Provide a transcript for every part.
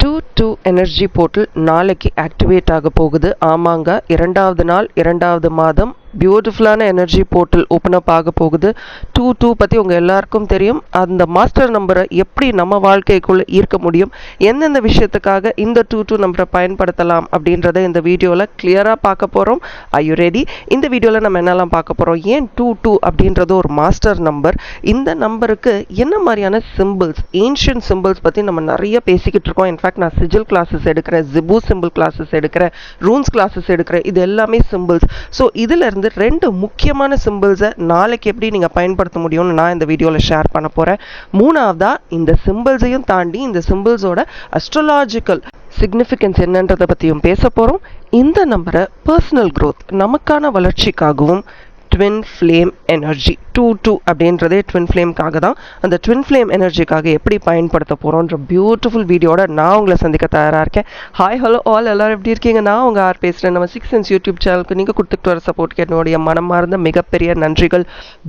2-2 energy portal நாளைக்கு activate ஆக போகுது. ஆமாங்க, இரண்டாவது நாள், இரண்டாவது மாதம் பியூட்டிஃபுல்லான எனர்ஜி போர்ட்டல் ஓப்பன் அப் ஆக போகுது. 2-2 பற்றி உங்கள் எல்லாருக்கும் தெரியும். அந்த மாஸ்டர் நம்பரை எப்படி நம்ம வாழ்க்கைக்குள்ளே ஈர்க்க முடியும், எந்தெந்த விஷயத்துக்காக இந்த 2-2 நம்பரை பயன்படுத்தலாம் அப்படின்றத இந்த வீடியோவில் கிளியராக பார்க்க போகிறோம். I you ready? இந்த வீடியோவில் நம்ம என்னெல்லாம் பார்க்க போகிறோம், ஏன் 2-2 அப்படின்றது ஒரு மாஸ்டர் நம்பர், இந்த நம்பருக்கு என்ன மாதிரியான சிம்பிள்ஸ், ஏன்ஷியன்ட் சிம்பிள்ஸ் பற்றி நம்ம நிறைய பேசிக்கிட்டு இருக்கோம். இன்ஃபேக்ட் நான் சிஜில் கிளாஸஸ் எடுக்கிறேன், ஜிபு சிம்பிள் கிளாஸஸ் எடுக்கிறேன், ரூன்ஸ் கிளாஸஸ் எடுக்கிறேன். இது எல்லாமே சிம்பிள்ஸ். ஸோ இதில் இருந்து ரெண்டு முக்கியமான சிம்பிள்ஸை நாளைக்கு எப்படி நீங்கள் பயன்படுத்த முடியும்னு நான் இந்த வீடியோவில் ஷேர் பண்ண போகிறேன். மூணாவதா இந்த சிம்பிள்ஸையும் தாண்டி இந்த சிம்பிள்ஸோட அஸ்ட்ராலாஜிக்கல் சிக்னிஃபிகன்ஸ் என்னன்றதை பற்றியும் பேச போகிறோம். இந்த நம்பரை பர்சனல் க்ரோத், நமக்கான வளர்ச்சிக்காகவும் ட்வின் ஃப்ளேம் எனர்ஜி 2-2 அப்படின்றதே ட்வின் ஃப்ளேம்காக தான். அந்த ட்வின் ஃப்ளேம் எனர்ஜிக்காக எப்படி பயன்படுத்த போகிறோன்ற பியூட்டிஃபுல் வீடியோட நான் உங்களை சந்திக்க தயாராக இருக்கேன். ஹாய் ஹலோ ஆல், எல்லோரும் எப்படி இருக்கீங்க? நான் உங்கள் ஆர் பேசுகிறேன். நம்ம 6 சென்ஸ் யூடியூப் சேனலுக்கு நீங்கள் கொடுத்துட்டு வர சப்போர்ட்டுக்கு என்னுடைய மனமார்ந்த மிகப்பெரிய நன்றிகள்.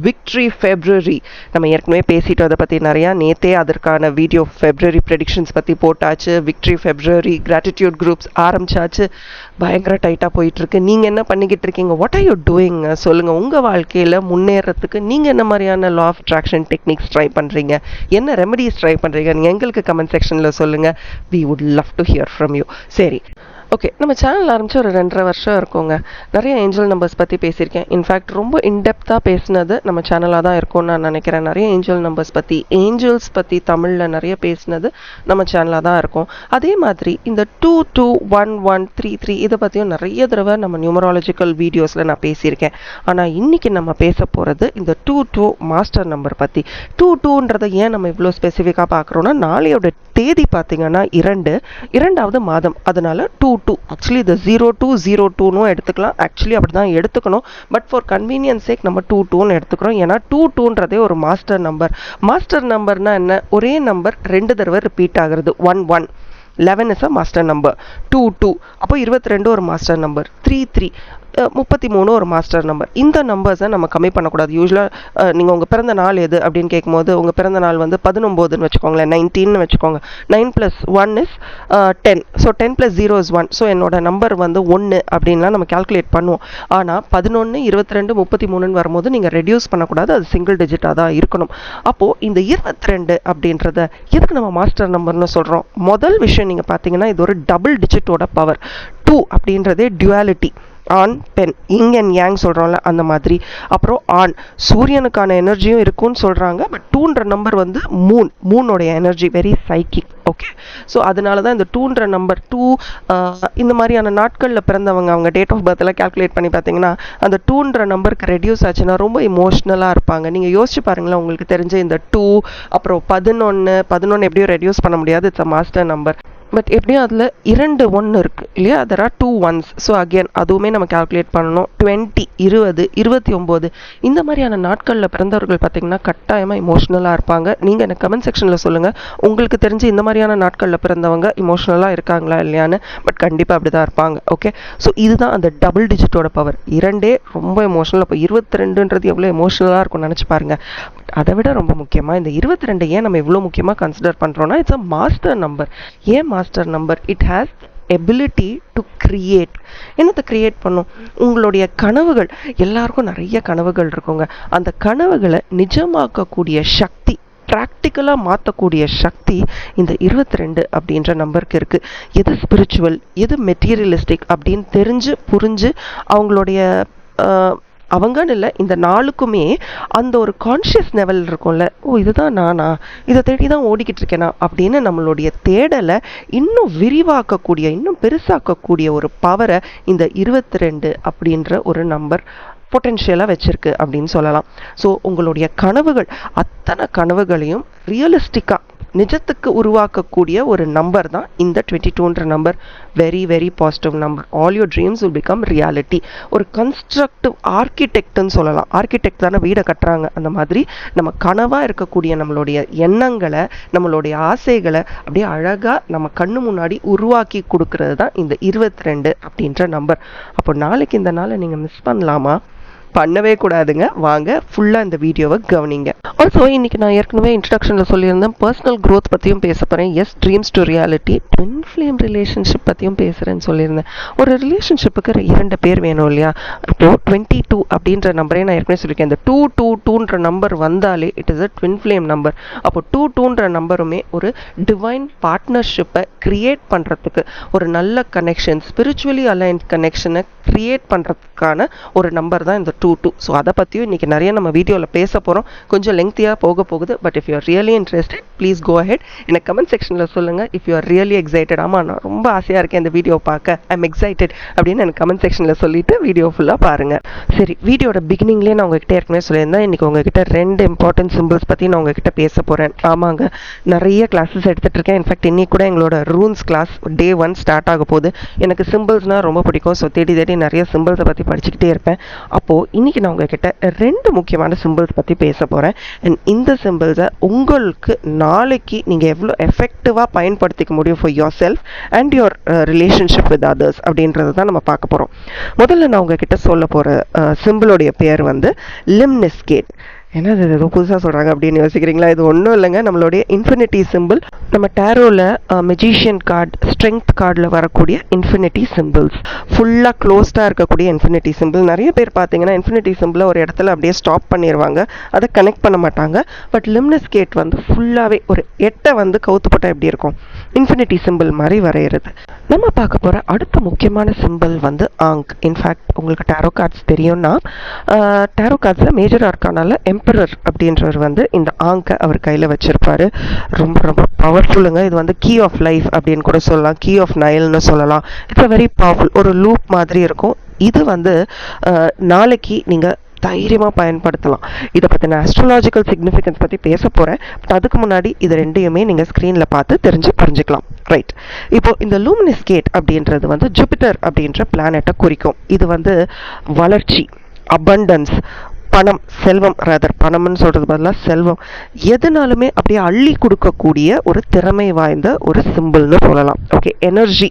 விக்ட்ரி ஃபெப்ரவரி நம்ம ஏற்கனவே பேசிட்டு அதை பற்றி நிறையா, நேற்றே அதற்கான வீடியோ ஃபெப்ரவரி ப்ரெடிக்ஷன்ஸ் பற்றி போட்டாச்சு. விக்ட்ரி ஃபெப்ரவரி கிராட்டிடியூட் குரூப்ஸ் ஆரம்பிச்சாச்சு. பயங்கர டைட்டாக போயிட்டுருக்கு. நீங்கள் என்ன பண்ணிக்கிட்டு இருக்கீங்க? What are you doing? சொல்லுங்கள். உங்கள் வாழ்க்கையில் முன்னேறத்துக்கு நீங்கள் என்ன மாதிரியான law of attraction techniques try பண்ணுறீங்க, என்ன ரெமெடிஸ் ட்ரை பண்ணுறீங்க, நீங்கள் எங்களுக்கு கமெண்ட் செக்ஷனில் சொல்லுங்கள். We would love to hear from you. சரி, ஓகே. நம்ம சேனல் ஆரம்பித்து ஒரு 2.5 வருஷம் இருக்குங்க. நிறைய ஏஞ்சல் நம்பர்ஸ் பற்றி பேசியிருக்கேன். இன்ஃபேக்ட் ரொம்ப இன்டெப்த்தாக பேசினது நம்ம சேனலாக தான் இருக்கும்னு நான் நினைக்கிறேன். நிறைய ஏஞ்சல் நம்பர்ஸ் பற்றி, ஏஞ்சல்ஸ் பற்றி தமிழில் நிறைய பேசினது நம்ம சேனலாக தான் இருக்கும். அதே மாதிரி இந்த 221133 இதை பற்றியும் நிறைய தடவை நம்ம நியூமராலஜிக்கல் வீடியோஸில் நான் பேசியிருக்கேன். ஆனால் இன்றைக்கி நம்ம பேச போகிறது இந்த 22 மாஸ்டர் நம்பர் பற்றி. 22ன்றதை ஏன் நம்ம இவ்வளோ ஸ்பெசிஃபிக்காக பார்க்குறோன்னா, நாளையோட தேதி பார்த்தீங்கன்னா 2வது மாதம், அதனால 22. ஆக்சுவலி இது 0202ன்னு எடுத்துக்கலாம். ஆக்சுவலி அப்படி தான் எடுத்துக்கணும். பட் ஃபார் கன்வீனியன்ஸ் சேக் நம்ம 22ன்னு எடுத்துக்கிறோம். ஏன்னா 22ன்றதே ஒரு மாஸ்டர் நம்பர். மாஸ்டர் நம்பர்னா என்ன? ஒரே நம்பர் 2 தடவை ரிப்பீட் ஆகிறது. 11 11 இஸ் அ மாஸ்டர் நம்பர். 22 அப்போ 22 ஒரு மாஸ்டர் நம்பர். 33 33 ஒரு மாஸ்டர் நம்பர். இந்த நம்பர்ஸை நம்ம கம்மி பண்ணக்கூடாது. யூஸ்வலாக நீங்கள் உங்கள் பிறந்த நாள் எது அப்படின்னு கேட்கும்போது, உங்கள் பிறந்த நாள் வந்து 19ன்னு வச்சுக்கோங்களேன், 19ன்னு வச்சுக்கோங்க. 9 + 1 இஸ் 10. So 10 + 0 is 1. ஸோ என்னோட நம்பர் வந்து 1 அப்படின்லாம் நம்ம கால்குலேட் பண்ணுவோம். ஆனால் 11, 22, 33ன்னு வரும்போது நீங்கள் ரெடியூஸ் பண்ணக்கூடாது. அது சிங்கிள் டிஜிட்டாக தான் இருக்கணும். அப்போது இந்த 22 அப்படின்றத எதுக்கு நம்ம மாஸ்டர் நம்பர்னு சொல்கிறோம்? முதல் விஷயம் நீங்கள் பார்த்தீங்கன்னா, இது ஒரு டபுள் டிஜிட்டோட பவர். 2 அப்படின்றதே டுவாலிட்டி, ஆன் பென், இங் அண்ட் யாங் சொல்கிறோம்ல, அந்த மாதிரி. அப்புறம் ஆன், சூரியனுக்கான எனர்ஜியும் இருக்குன்னு சொல்கிறாங்க. பட் 2ன்ற நம்பர் வந்து மூனோடைய energy, very psychic. Okay, so அதனால தான் இந்த 2ன்ற நம்பர் 2 இந்த மாதிரியான நாட்களில் பிறந்தவங்க, அவங்க டேட் ஆஃப் பர்த் எல்லாம் கால்குலேட் பண்ணி பார்த்தீங்கன்னா, அந்த 2ன்ற நம்பருக்கு ரெடியூஸ் ஆச்சுன்னா ரொம்ப இமோஷ்னலாக இருப்பாங்க. நீங்கள் யோசிச்சு பாருங்களேன், உங்களுக்கு தெரிஞ்ச இந்த 2 அப்புறம் 11 எப்படியும் ரெடியூஸ் பண்ண முடியாது. It's a master number. But எப்படியும் அதில் 2 1 இருக்குது இல்லையா? There are 2 ones. So again அதுவுமே நம்ம கால்குலேட் பண்ணணும். 20 20 29 இந்த மாதிரியான நாட்களில் பிறந்தவர்கள் பார்த்திங்கன்னா கட்டாயமாக இமோஷ்னலாக இருப்பாங்க. நீங்கள் எனக்கு கமெண்ட் செக்ஷனில் சொல்லுங்கள், உங்களுக்கு தெரிஞ்சு இந்த மாதிரியான நாட்களில் பிறந்தவங்க இமோஷ்னலாக இருக்காங்களா இல்லையான்னு. பட் கண்டிப்பாக அப்படி தான் இருப்பாங்க. ஓகே, ஸோ இதுதான் அந்த டபுள் டிஜிட்டோட பவர். 2 ரொம்ப எமோஷ்னல். அப்போ 22ன்றது எவ்வளோ எமோஷ்னலாக இருக்கும்னு நினச்சி பாருங்கள். அதை விட ரொம்ப முக்கியமாக இந்த 22 ஏன் நம்ம இவ்வளோ முக்கியமாக கன்சிடர் பண்ணுறோன்னா, இட்ஸ் அ மாஸ்டர் நம்பர். ஏன் master number? It has ability to create. என்னத்தை கிரியேட் பண்ணும்? உங்களுடைய கனவுகள், எல்லாருக்கும் நிறைய கனவுகள் இருக்குங்க. அந்த கனவுகளை நிஜமாக்கக்கூடிய சக்தி, ப்ராக்டிக்கலாக மாற்றக்கூடிய சக்தி இந்த 22 அப்படின்ற நம்பருக்கு இருக்குது. எது ஸ்பிரிச்சுவல், எது மெட்டீரியலிஸ்டிக் அப்படின்னு தெரிஞ்சு புரிஞ்சு அவங்களுடைய அவங்கன்னு இல்லை, இந்த நாளுக்குமே அந்த ஒரு கான்ஷியஸ் லெவல் இருக்கும்ல, ஓ இதுதான் நானா, இதை தேடி தான் ஓடிக்கிட்டு இருக்கேனா அப்படின்னு நம்மளுடைய தேடலை இன்னும் விரிவாக்கக்கூடிய, இன்னும் பெருசாக்கக்கூடிய ஒரு பவரை இந்த 22 அப்படின்ற ஒரு நம்பர் பொட்டென்ஷியலாக வச்சுருக்கு அப்படின்னு சொல்லலாம். ஸோ உங்களுடைய கனவுகள், அத்தனை கனவுகளையும் ரியலிஸ்டிக்காக நிஜத்துக்கு உருவாக்கக்கூடிய ஒரு நம்பர் தான் இந்த 22ன்ற number. Very very positive number. All your dreams will become reality. ஒரு கன்ஸ்ட்ரக்டிவ் ஆர்கிடெக்ட்னு சொல்லலாம். ஆர்கிடெக்ட் தானே வீடை கட்டுறாங்க. அந்த மாதிரி நம்ம கனவாக இருக்கக்கூடிய நம்மளுடைய எண்ணங்களை, நம்மளுடைய ஆசைகளை அப்படியே அழகாக நம்ம கண்ணு முன்னாடி உருவாக்கி கொடுக்கறது தான் இந்த 22 அப்படின்ற நம்பர். அப்போ நாளைக்கு இந்த நாளை நீங்கள் மிஸ் பண்ணலாமா? பண்ணவே கூடாதுங்க. வாங்க ஃபுல்லாக இந்த வீடியோவை கவனிங்க. ஆல்சோ இன்னைக்கு நான் ஏற்கனவே இன்ட்ரடக்ஷனில் சொல்லியிருந்தேன் பர்சனல் க்ரோத் பற்றியும் பேச போகிறேன். Yes, dreams to reality, twin flame relationship பற்றியும் பேசுகிறேன்னு சொல்லியிருந்தேன். ஒரு ரிலேஷன்ஷிப்புக்கு 2 பேர் வேணும் இல்லையா? இப்போது 22 அப்படின்ற நம்பரே நான் ஏற்கனவே சொல்லியிருக்கேன். இந்த 222ன்ற நம்பர் வந்தாலே it is a twin flame number. அப்போ 22ன்ற நம்பருமே ஒரு டிவைன் பார்ட்னர்ஷிப்பை கிரியேட் பண்ணுறதுக்கு, ஒரு நல்ல கனெக்ஷன், ஸ்பிரிச்சுவலி அலைன்ட் கனெக்ஷனை கிரியேட் பண்ணுறதுக்கான ஒரு நம்பர் தான் இந்த 22. ஸோ அதை பற்றியும் இன்றைக்கி நிறைய நம்ம வீடியோவில் பேச போகிறோம். கொஞ்சம் லெங்க்த்தியாக போகுது. But if you are really interested, please go ahead. எனக்கு கமெண்ட் செக்ஷனில் சொல்லுங்கள். If you are really excited, ஆமாம் நான் ரொம்ப ஆசையாக இருக்கேன் இந்த வீடியோ பார்க்க, ஐ எம் எக்ஸைட்டட் அப்படின்னு எனக்கு கமெண்ட் செக்ஷனில் சொல்லிவிட்டு வீடியோ ஃபுல்லாக பாருங்கள். சரி, வீடியோட பிகினிங்லேயே நான் உங்ககிட்ட ஏற்கனவே சொல்லியிருந்தேன். இன்றைக்கி உங்ககிட்ட 2 இம்பார்ட்டன்ட் சிம்பிள்ஸ் பற்றி நான் உங்ககிட்ட பேச போகிறேன். ஆமாங்க, நிறைய கிளாஸஸ் எடுத்துகிட்டு இருக்கேன். இன்ஃபேக்ட் இன்னைக்கு கூட எங்களோட ரூன்ஸ் கிளாஸ் டே 1 ஸ்டார்ட் ஆக போகுது. எனக்கு சிம்பிள்ஸ்னால் ரொம்ப பிடிக்கும். ஸோ தேடி நிறைய சிம்பிள்ஸை பற்றி படிச்சுக்கிட்டே இருப்பேன். அப்போது இன்றைக்கி நான் உங்ககிட்ட 2 முக்கியமான சிம்பிள்ஸ் பற்றி பேச போகிறேன். அண்ட் இந்த சிம்பிள்ஸை உங்களுக்கு நாளைக்கு நீங்கள் எவ்வளோ எஃபெக்டிவாக பயன்படுத்திக்க முடியும் for your self and your relationship with others அப்படின்றது தான் நம்ம பார்க்க போகிறோம். முதல்ல நான் உங்ககிட்ட சொல்ல போகிற சிம்பிளோடைய பேர் வந்து லிம்னிஸ்கேட். ஏன்னா இது ஏதோ புதுசாக சொல்கிறாங்க அப்படின்னு யோசிக்கிறீங்களா? இது ஒன்றும் இல்லைங்க, நம்மளுடைய இன்ஃபினிட்டி சிம்பிள். நம்ம டேரோவில் மெஜிஷியன் கார்டு, ஸ்ட்ரெங்க் கார்டில் வரக்கூடிய இன்ஃபினிட்டி சிம்பிள்ஸ், ஃபுல்லாக க்ளோஸ்டாக இருக்கக்கூடிய இன்ஃபினிட்டி சிம்பிள். நிறைய பேர் பார்த்தீங்கன்னா இன்ஃபினிட்டி சிம்பிளை ஒரு இடத்துல அப்படியே ஸ்டாப் பண்ணிடுவாங்க, அதை கனெக்ட் பண்ண மாட்டாங்க. பட் லிம்னிஸ்கேட் வந்து ஃபுல்லாகவே ஒரு 8 வந்து கவுத்து போட்டால் எப்படி இருக்கும், இன்ஃபினிட்டி சிம்பிள் மாதிரி வரைகிறது. நம்ம பார்க்க போகிற அடுத்த முக்கியமான சிம்பிள் வந்து ஆங்க். இன்ஃபேக்ட் உங்களுக்கு டேரோ கார்ட்ஸ் தெரியும்னா, டேரோ கார்ட்ஸில் மேஜர் ஆர்கானால எம்பரர் அப்படின்றவர் வந்து இந்த ஆங்கை அவர் கையில் வச்சிருப்பாரு. ரொம்ப ரொம்ப பவர்ஃபுல்லுங்க. இது வந்து கீ ஆஃப் லைஃப் அப்படின்னு கூட சொல்லலாம், கீ ஆஃப் நைல்னு சொல்லலாம். It's a very powerful. ஒரு லூப் மாதிரி இருக்கும். இது வந்து நாளைக்கு நீங்கள் தைரியமாக பயன்படுத்தலாம். இதை பற்றின ஆஸ்ட்ராலாஜிக்கல் சிக்னிஃபிகன்ஸ் பற்றி பேச போகிறேன். பட் அதுக்கு முன்னாடி இது 2யுமே நீங்கள் ஸ்க்ரீனில் பார்த்து புரிஞ்சுக்கலாம். ரைட், இப்போ இந்த லூமினிஸ்கேட் அப்படின்றது வந்து ஜூபிட்டர் அப்படின்ற பிளானட்டை குறிக்கும். இது வந்து வளர்ச்சி, அபண்டன்ஸ், பணம், செல்வம், ரதர் பணம்னு சொல்கிறது பதிலாக செல்வம், எதுனாலுமே அப்படியே அள்ளி கொடுக்கக்கூடிய ஒரு திறமை வாய்ந்த ஒரு சிம்பிள்னு சொல்லலாம். ஓகே, எனர்ஜி,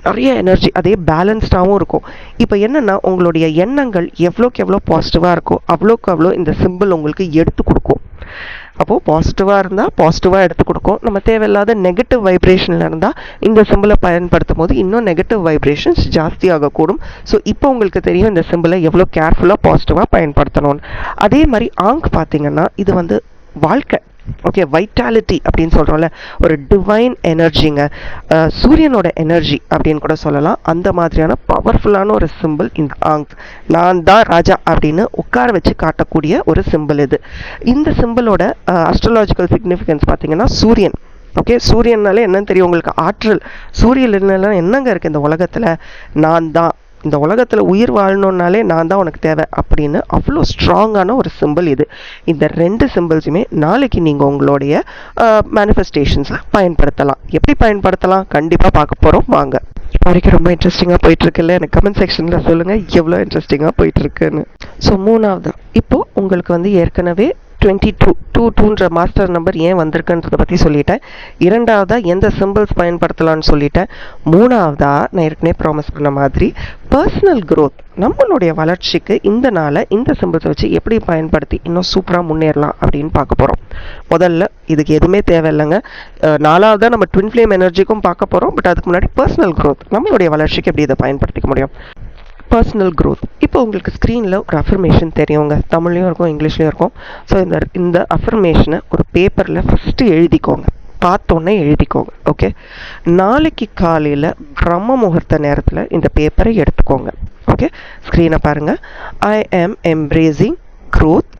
நிறைய எனர்ஜி, அதே பேலன்ஸ்டாகவும் இருக்கும். இப்போ என்னென்னா, உங்களுடைய எண்ணங்கள் எவ்வளோக்கு எவ்வளோ பாசிட்டிவாக இருக்கோ அவ்வளோக்கு அவ்வளோ இந்த சிம்பிள் உங்களுக்கு எடுத்து கொடுக்கும். அப்போது பாசிட்டிவாக இருந்தால் பாசிட்டிவாக எடுத்து கொடுக்கும். நம்ம தேவையில்லாத நெகட்டிவ் வைப்ரேஷனில் இருந்தால் இந்த சிம்பிளை பயன்படுத்தும் போது இன்னும் நெகட்டிவ் வைப்ரேஷன்ஸ் ஜாஸ்தி ஆகக்கூடும். ஸோ இப்போ உங்களுக்கு தெரியும் இந்த சிம்பிளை எவ்வளோ கேர்ஃபுல்லாக பாசிட்டிவாக பயன்படுத்தணும்னு. அதே மாதிரி ஆங்க் பார்த்தீங்கன்னா இது வந்து வாழ்க்கை. ஓகே, வைட்டாலிட்டி அப்படின்னு சொல்கிறோம்ல, ஒரு டிவைன் எனர்ஜிங்க, சூரியனோட எனர்ஜி அப்படின்னு கூட சொல்லலாம். அந்த மாதிரியான பவர்ஃபுல்லான ஒரு சிம்பிள் இந்த ஆங்க். நான் தான் ராஜா அப்படின்னு உட்கார வச்சு காட்டக்கூடிய ஒரு சிம்பிள் இது. இந்த சிம்பிளோட அஸ்ட்ராலாஜிக்கல் சிக்னிஃபிகன்ஸ் பார்த்தீங்கன்னா சூரியன். ஓகே, சூரியனாலே என்னன்னு தெரியும் உங்களுக்கு, ஆற்றல். சூரியன் என்னங்க இருக்குது இந்த உலகத்தில், நான் தான் இந்த உலகத்தில் உயிர் வாழணுன்னாலே நான் தான் உனக்கு தேவை அப்படின்னு அவ்வளோ ஸ்ட்ராங்கான ஒரு சிம்பிள் இது. இந்த 2 சிம்பிள்ஸுமே நாளைக்கு நீங்கள் உங்களுடைய மேனிஃபெஸ்டேஷன்ஸில் பயன்படுத்தலாம். எப்படி பயன்படுத்தலாம் கண்டிப்பாக பார்க்க போகிறோம். வாங்க. வரைக்கும் ரொம்ப இன்ட்ரெஸ்டிங்காக போயிட்டுருக்குல்ல? எனக்கு கமெண்ட் செக்ஷனில் சொல்லுங்கள் எவ்வளோ இன்ட்ரெஸ்டிங்காக போயிட்டுருக்குன்னு. ஸோ 3வது, இப்போது உங்களுக்கு வந்து ஏற்கனவே 22ன்ற மாஸ்டர் நம்பர் ஏன் வந்திருக்குன்றதை பற்றி சொல்லிட்டேன். 2வதாக எந்த சிம்பிள்ஸ் பயன்படுத்தலாம்னு சொல்லிட்டேன். 3வதாக நான் ஏற்கனவே ப்ராமிஸ் பண்ண மாதிரி பர்சனல் க்ரோத், நம்மளுடைய வளர்ச்சிக்கு இந்த நாளை இந்த சிம்பிள்ஸை வச்சு எப்படி பயன்படுத்தி இன்னும் சூப்பராக முன்னேறலாம் அப்படின்னு பார்க்க போகிறோம். முதல்ல இதுக்கு எதுவுமே தேவையில்லைங்க. 4வதாக நம்ம ட்வின் ஃப்ளேம் எனர்ஜிக்கும் பார்க்க போகிறோம். பட் அதுக்கு முன்னாடி பர்சனல் க்ரோத், நம்மளுடைய வளர்ச்சிக்கு எப்படி இதை பயன்படுத்திக்க முடியும். Personal growth. இப்போ உங்களுக்கு ஸ்க்ரீனில் ஒரு அஃபர்மேஷன் தெரியுங்க, தமிழ்லையும் இருக்கும் இங்கிலீஷ்லையும் இருக்கும். ஸோ இந்த அஃபர்மேஷனை ஒரு பேப்பரில் ஃபஸ்ட்டு எழுதிக்கோங்க, பார்த்தோன்னே எழுதிக்கோங்க. ஓகே, நாளைக்கு காலையில் பிரம்ம முகூர்த்த நேரத்தில் இந்த பேப்பரை எடுத்துக்கோங்க. ஓகே, ஸ்க்ரீனை பாருங்கள். ஐ ஆம் embracing growth,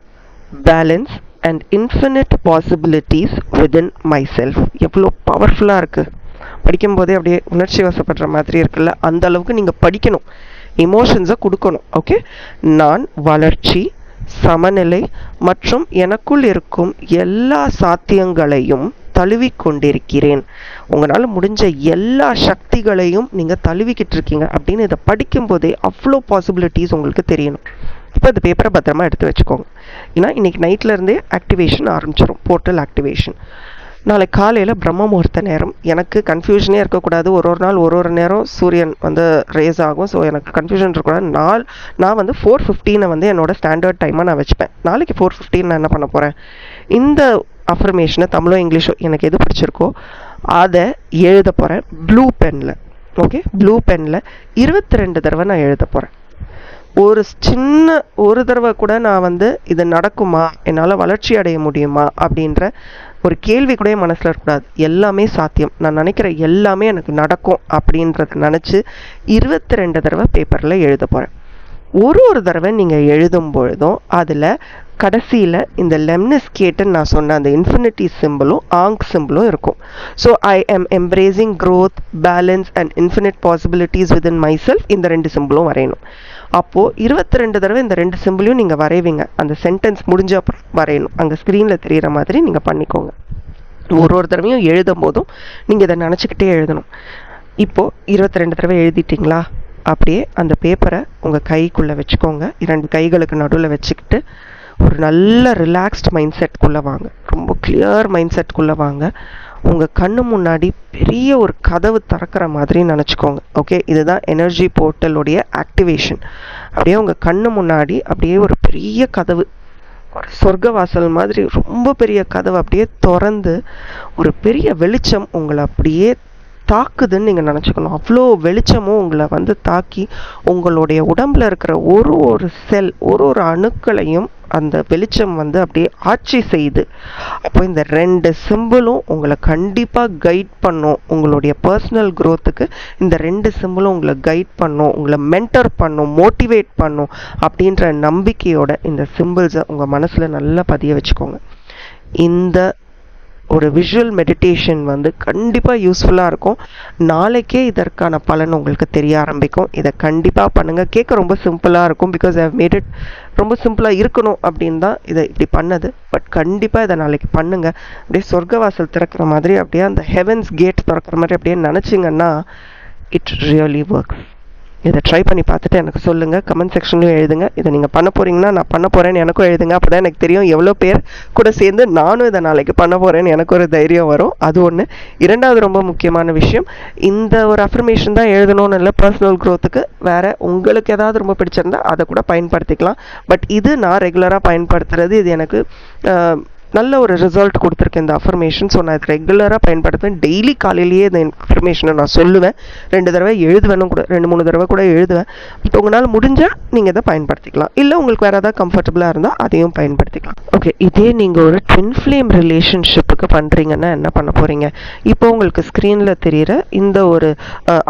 balance and infinite possibilities within my self. எவ்வளோ பவர்ஃபுல்லாக இருக்குது, படிக்கும்போதே அப்படியே உணர்ச்சி வசப்படுற மாதிரி இருக்குல்ல, அந்த அளவுக்கு நீங்கள் படிக்கணும், எமோஷன்ஸை கொடுக்கணும். ஓகே, நான் வளர்ச்சி, சமநிலை மற்றும் எனக்குள் இருக்கும் எல்லா சாத்தியங்களையும் தழுவிக்கொண்டிருக்கிறேன். உங்களால் முடிஞ்ச எல்லா சக்திகளையும் நீங்கள் தழுவிக்கிட்டு இருக்கீங்க அப்படின்னு இதை படிக்கும்போதே அவ்வளோ பாசிபிலிட்டிஸ் உங்களுக்கு தெரியணும். இப்போ இந்த பேப்பரை பத்திரமா எடுத்து வச்சுக்கோங்க. ஏன்னா இன்னைக்கு நைட்லேருந்தே ஆக்டிவேஷன் ஆரம்பிச்சிடும், போர்ட்டல் ஆக்டிவேஷன். நாளைக்கு காலையில் பிரம்ம முகூர்த்த நேரம். எனக்கு கன்ஃபியூஷனே இருக்கக்கூடாது. ஒரு நாள் ஒரு நேரம் சூரியன் வந்து ரேஸ் ஆகும். ஸோ எனக்கு கன்ஃபியூஷன் இருக்கக்கூடாது. நான் வந்து 4:15 வந்து என்னோட ஸ்டாண்டர்ட் டைமாக நான் வச்சுப்பேன். நாளைக்கு 4:15 நான் என்ன பண்ண போகிறேன், இந்த அஃபர்மேஷனை தமிழோ இங்கிலீஷோ எனக்கு எது பிடிச்சிருக்கோ அதை எழுத போகிறேன் ப்ளூ பெனில். ஓகே, ப்ளூ பெனில் 22 தடவை நான் எழுத போகிறேன். ஒரு தடவை கூட நான் வந்து இது நடக்குமா, என்னால் வளர்ச்சி அடைய முடியுமா அப்படின்ற ஒரு கேள்வி கூட என் மனசில் இருக்கக்கூடாது. எல்லாமே சாத்தியம், நான் நினைக்கிற எல்லாமே எனக்கு நடக்கும் அப்படின்றத நினச்சி 22 தடவை பேப்பரில் எழுத போகிறேன். ஒரு தடவை நீங்கள் எழுதும் பொழுதும் அதில் கடைசியில் இந்த லெம்னிஸ்கேட்டுன்னு நான் சொன்ன அந்த இன்ஃபினிட்டி சிம்பிளும் ஆங்க் சிம்பிளும் இருக்கும். So I am embracing growth, balance and infinite possibilities within my self, இந்த 2 சிம்பிளும் வரையணும். அப்போது 22 தடவை இந்த 2 சிம்பிளையும் நீங்கள் வரைவீங்க. அந்த சென்டென்ஸ் முடிஞ்ச அப்புறம் வரையணும். அங்கே ஸ்க்ரீனில் தெரிகிற மாதிரி நீங்கள் பண்ணிக்கோங்க. ஒரு தடவையும் எழுதும் போதும் நீங்கள் இதை நினச்சிக்கிட்டே எழுதணும். இப்போது 22 தடவை எழுதிட்டிங்களா, அப்படியே அந்த பேப்பரை உங்கள் கைக்குள்ளே வச்சுக்கோங்க. 2 கைகளுக்கு நடுவில் வச்சுக்கிட்டு ஒரு நல்ல ரிலாக்ஸ்ட் மைண்ட் செட்குள்ளே வாங்க. ரொம்ப கிளியர் மைண்ட் செட்குள்ளே வாங்க. உங்கள் கண்ணு முன்னாடி பெரிய ஒரு கதவு திறக்கிற மாதிரி நினச்சிக்கோங்க. ஓகே, இதுதான் எனர்ஜி போர்ட்டலுடைய ஆக்டிவேஷன். அப்படியே உங்கள் கண்ணு முன்னாடி அப்படியே ஒரு பெரிய கதவு, ஒரு சொர்க்க வாசல் மாதிரி ரொம்ப பெரிய கதவு அப்படியே திறந்து ஒரு பெரிய வெளிச்சம் உங்களை அப்படியே தாக்குதுன்னு நீங்கள் நினச்சிக்கணும். அவ்வளோ வெளிச்சமும் உங்களை வந்து தாக்கி உங்களுடைய உடம்பில் இருக்கிற ஒரு செல், ஒரு அணுக்களையும் அந்த வெளிச்சம் வந்து அப்படியே ஆட்சி செய்து. அப்போ இந்த 2 சிம்பிளும் உங்களை கண்டிப்பாக கைட் பண்ணும். உங்களுடைய பர்சனல் க்ரோத்துக்கு இந்த 2 சிம்பிளும் உங்களை கைட் பண்ணும், உங்களை மென்டர் பண்ணும், மோட்டிவேட் பண்ணும் அப்படின்ற நம்பிக்கையோட இந்த சிம்பிள்ஸை உங்கள் மனசில் நல்லா பதிய வச்சுக்கோங்க. இந்த ஒரு விஷுவல் மெடிடேஷன் வந்து கண்டிப்பாக யூஸ்ஃபுல்லாக இருக்கும். நாளைக்கே இதற்கான பலன் உங்களுக்கு தெரிய ஆரம்பிக்கும். இதை கண்டிப்பாக பண்ணுங்கள். கேட்க ரொம்ப சிம்பிளாக இருக்கும். Because I have made it ரொம்ப சிம்பிளாக இருக்கணும் அப்படின்னு தான் இதை இப்படி பண்ணது. பட் கண்டிப்பாக இதை நாளைக்கு பண்ணுங்கள். அப்படியே சொர்க்கவாசல் திறக்கிற மாதிரி, அப்படியே அந்த ஹெவன்ஸ் கேட் திறக்கிற மாதிரி அப்படியே நினச்சிங்கன்னா இட் ரியலி ஒர்க்ஸ். இதை ட்ரை பண்ணி பார்த்துட்டு எனக்கு சொல்லுங்கள். கமெண்ட் செக்ஷன்லையும் எழுதுங்க. இதை நீங்கள் பண்ண போகிறீங்கன்னா நான் பண்ண போகிறேன்னு எனக்கும் எழுதுங்க. அப்போ தான் எனக்கு தெரியும் எவ்வளோ பேர் கூட சேர்ந்து நானும் இதை நாளைக்கு பண்ண போகிறேன்னு எனக்கு ஒரு தைரியம் வரும். அது ஒன்று. 2வது ரொம்ப முக்கியமான விஷயம், இந்த ஒரு அஃபர்மேஷன் தான் எழுதணும்னு இல்லை, பர்சனல் க்ரோத்துக்கு வேறு உங்களுக்கு ஏதாவது ரொம்ப பிடிச்சிருந்தா அதை கூட பயன்படுத்திக்கலாம். பட் இது நான் ரெகுலராக பயன்படுத்துகிறது. இது எனக்கு நல்ல ஒரு ரிசல்ட் கொடுத்துருக்கேன் இந்த அஃபர்மேஷன். ஸோ நான் இது ரெகுலராக பயன்படுத்துவேன். டெய்லி காலையிலேயே இந்த அஃபர்மேஷனை நான் சொல்லுவேன். 2 தடவை எழுதுவேனும் கூட, 2-3 தடவை கூட எழுதுவேன். இப்போ உங்களால் முடிஞ்சால் நீங்கள் இதை பயன்படுத்திக்கலாம். இல்லை உங்களுக்கு வேறு ஏதாவது கம்ஃபர்டபுளாக இருந்தால் அதையும் பயன்படுத்திக்கலாம். ஓகே, இதே நீங்கள் ஒரு ட்வின் ஃப்ளேம் ரிலேஷன்ஷிப்புக்கு பண்ணுறீங்கன்னா என்ன பண்ண போகிறீங்க? இப்போ உங்களுக்கு ஸ்க்ரீனில் தெரிகிற இந்த ஒரு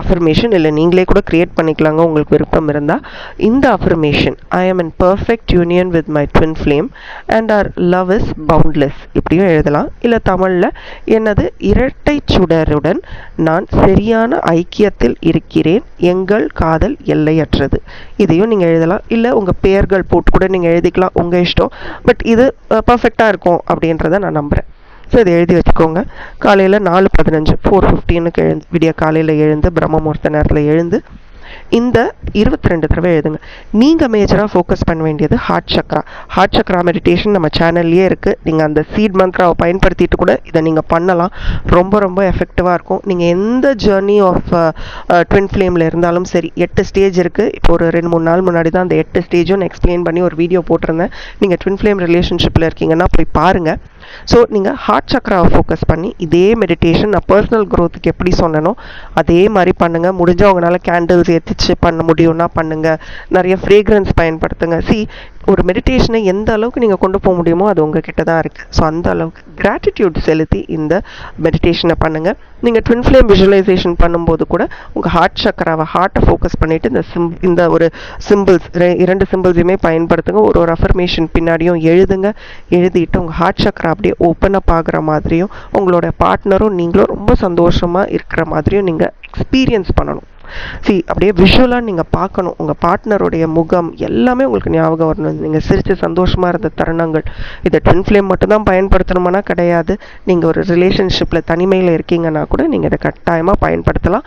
அஃபர்மேஷன், இல்லை நீங்களே கூட க்ரியேட் பண்ணிக்கலாங்க உங்களுக்கு விருப்பம் இருந்தால். இந்த affirmation, I am in perfect union with my twin flame and our love is boundless, இப்படியும் எழுதலாம். இல்லை தமிழில், எனது இரட்டை சுடருடன் நான் சரியான ஐக்கியத்தில் இருக்கிறேன், எங்கள் காதல் எல்லையற்றது, இதையும் நீங்கள் எழுதலாம். இல்லை உங்கள் பெயர்கள் போட்டு கூட நீங்கள் எழுதிக்கலாம், உங்கள் இஷ்டம். பட் இது பர்ஃபெக்டாக இருக்கும் அப்படின்றத நான் நம்புகிறேன். ஸோ இதை எழுதி வச்சுக்கோங்க. காலையில் 4:15 4:15க்கு விடிய காலையில் எழுந்து பிரம்ம முகூர்த்த நேரத்தில் எழுந்து இந்த 22 தடவை எழுதுங்க. நீங்கள் மேஜராக ஃபோக்கஸ் பண்ண வேண்டியது heart chakra. Heart chakra meditation நம்ம சேனல்லையே இருக்குது. நீங்கள் அந்த சீட் மந்த்ராவை பயன்படுத்திட்டு கூட இதை நீங்கள் பண்ணலாம். ரொம்ப ரொம்ப எஃபெக்டிவாக இருக்கும். நீங்கள் எந்த ஜேர்னி ஆஃப் ட்வின் ஃப்ளேமில் இருந்தாலும் சரி, 8 ஸ்டேஜ் இருக்குது. இப்போ ஒரு 2-3 நாள் முன்னாடி தான் அந்த 8 ஸ்டேஜும் நான் எக்ஸ்பிளைன் பண்ணி ஒரு வீடியோ போட்டிருந்தேன். நீங்கள் ட்வின் ஃப்ளேம் ரிலேஷன்ஷிப்பில் இருக்கீங்கன்னா போய் பாருங்கள். ஸோ நீங்கள் ஹார்ட் சக்ராவை ஃபோக்கஸ் பண்ணி இதே மெடிடேஷன் நான் பர்சனல் க்ரோத்துக்கு எப்படி சொன்னனோ அதே மாதிரி பண்ணுங்கள். முடிஞ்சால் உங்களால் கேண்டில்ஸ் ஏற்றிச்சு பண்ண முடியும்னா பண்ணுங்கள். நிறைய ஃப்ரேக்ரன்ஸ் பயன்படுத்துங்க. ஒரு மெடிடேஷனை எந்த அளவுக்கு நீங்கள் கொண்டு போக முடியுமோ அது உங்ககிட்ட தான் இருக்குது. ஸோ அந்த அளவுக்கு கிராட்டிடியூட் செலுத்தி இந்த மெடிடேஷனை பண்ணுங்கள். நீங்கள் ட்வின் ஃப்ளேம் விஷுவலைசேஷன் பண்ணும்போது கூட உங்கள் ஹார்ட் சக்கராவை, ஹார்ட்டை ஃபோக்கஸ் பண்ணிவிட்டு இந்த ஒரு சிம்பிள்ஸ் 2 சிம்பிள்ஸையுமே பயன்படுத்துங்க. ஒரு அஃபர்மேஷன் பின்னாடியும் எழுதுங்க. எழுதிட்டு உங்கள் ஹார்ட் சக்கரா அப்படியே ஓப்பன் அப் ஆகிற மாதிரியும் உங்களோட பார்ட்னரும் நீங்களும் ரொம்ப சந்தோஷமாக இருக்கிற மாதிரியும் நீங்கள் எக்ஸ்பீரியன்ஸ் பண்ணணும். அப்படியே விஷுவலாக நீங்கள் பார்க்கணும். உங்கள் பார்ட்னருடைய முகம் எல்லாமே உங்களுக்கு ஞாபகம் வரணும். நீங்கள் சிரித்து சந்தோஷமாக இருந்த தருணங்கள். இதை ட்வின் ஃப்ளேம் மட்டும்தான் பயன்படுத்தணுமானா கிடையாது. நீங்கள் ஒரு ரிலேஷன்ஷிப்பில் தனிமையில் இருக்கீங்கன்னா கூட நீங்கள் இதை கட்டாயமாக பயன்படுத்தலாம்.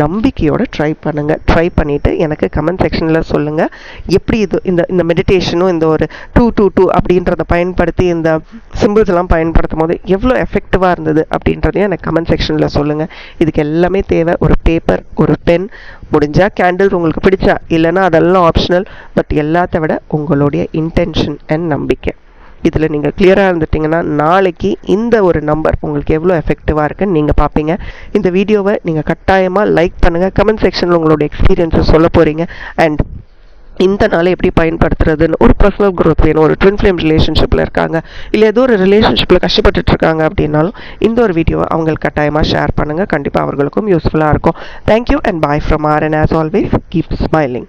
நம்பிக்கையோட ட்ரை பண்ணிவிட்டு எனக்கு கமெண்ட் செக்ஷனில் சொல்லுங்கள். எப்படி இது இந்த மெடிடேஷனும் இந்த ஒரு 222 அப்படின்றத பயன்படுத்தி இந்த சிம்பிள்ஸ் எல்லாம் பயன்படுத்தும் போது எவ்வளோ எஃபெக்டிவாக இருந்தது அப்படின்றதையும் எனக்கு கமெண்ட் செக்ஷனில் சொல்லுங்கள். இதுக்கு எல்லாமே தேவை ஒரு பேப்பர், ஒரு பென், முடிஞ்சால் கேண்டில்ஸ் உங்களுக்கு பிடிச்சா, இல்லைன்னா அதெல்லாம் ஆப்ஷனல். பட் எல்லாத்த விட உங்களுடைய இன்டென்ஷன் அண்ட் நம்பிக்கை. இதில் நீங்கள் கிளியராக இருந்துட்டிங்கன்னா நாளைக்கு இந்த ஒரு நம்பர் உங்களுக்கு எவ்வளோ எஃபெக்டிவாக இருக்குன்னு நீங்கள் பார்ப்பீங்க. இந்த வீடியோவை நீங்கள் கட்டாயமாக லைக் பண்ணுங்கள். கமெண்ட் செக்ஷனில் உங்களோட எக்ஸ்பீரியன்ஸை சொல்ல போகிறீங்க. அண்ட் இந்த நாளை எப்படி பயன்படுத்துறதுன்னு ஒரு பர்சனல் க்ரோத் வேணும், ஒரு ட்வின் ஃப்ளேம் ரிலேஷன்ஷிப்பில் இருக்காங்க, இல்லை ஏதோ ஒரு ரிலேஷன்ஷிப்பில் கஷ்டப்பட்டுட்டு இருக்காங்க அப்படின்னாலும் இந்த ஒரு வீடியோவை அவங்களுக்கு கட்டாயமாக ஷேர் பண்ணுங்கள். கண்டிப்பாக அவர்களுக்கும் யூஸ்ஃபுல்லாக இருக்கும். Thank you and bye from our. And as always keep smiling.